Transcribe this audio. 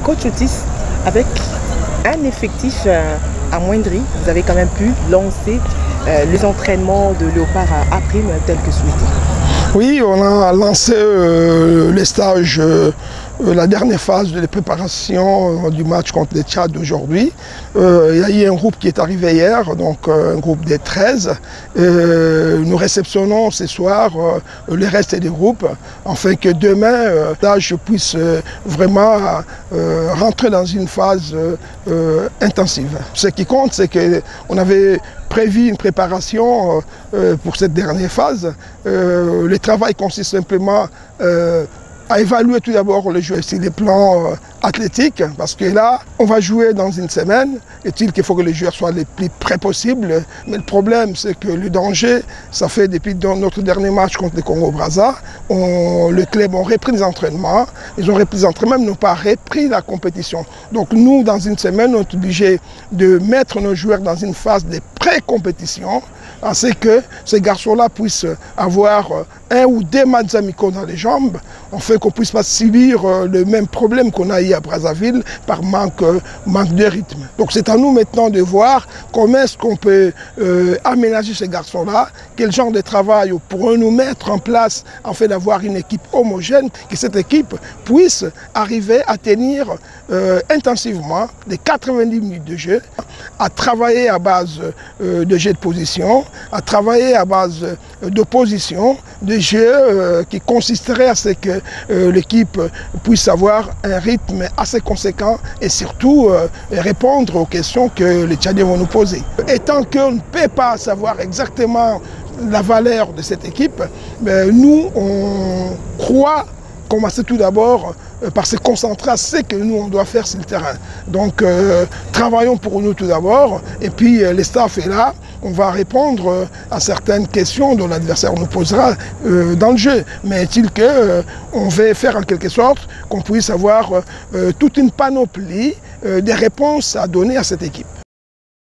Coach Otis, avec un effectif amoindri, vous avez quand même pu lancer les entraînements de Léopard à prime tel que souhaité. Oui, on a lancé les stages, la dernière phase de préparation du match contre les Tchad d'aujourd'hui. Il y a eu un groupe qui est arrivé hier, donc un groupe des 13. Nous réceptionnons ce soir les restes des groupes, afin que demain, là, je puisse vraiment rentrer dans une phase intensive. Ce qui compte, c'est qu'on avait prévu une préparation pour cette dernière phase. Le travail consiste simplement à évaluer tout d'abord le jeu sur les plans athlétiques, parce que là, on va jouer dans une semaine. Est-il qu'il faut que les joueurs soient les plus près possible? Mais le problème, c'est que le danger, ça fait depuis notre dernier match contre le Congo-Brazza, le club a repris les entraînements. Ils ont repris les entraînements, mais n'ont pas repris la compétition. Donc nous, dans une semaine, on est obligé de mettre nos joueurs dans une phase de pré-compétition, afin que ces garçons-là puissent avoir un ou deux matchs amicaux dans les jambes, afin qu'on ne puisse pas subir le même problème qu'on a eu à Brazzaville par manque de rythme. Donc c'est à nous maintenant de voir comment est-ce qu'on peut aménager ces garçons-là, quel genre de travail pourrons-nous mettre en place afin d'avoir une équipe homogène, que cette équipe puisse arriver à tenir intensivement les 90 minutes de jeu, à travailler à base de jeu de position, à travailler à base d'opposition, de jeu qui consisterait à ce que l'équipe puisse avoir un rythme assez conséquent et surtout répondre aux questions que les Tchadiens vont nous poser. Et tant qu'on ne peut pas savoir exactement la valeur de cette équipe, nous on croit commencer tout d'abord par se concentrer à ce que nous on doit faire sur le terrain. Donc travaillons pour nous tout d'abord, et puis le staff est là, on va répondre à certaines questions dont l'adversaire nous posera dans le jeu. Mais est-il qu'on veut faire en quelque sorte qu'on puisse avoir toute une panoplie des réponses à donner à cette équipe.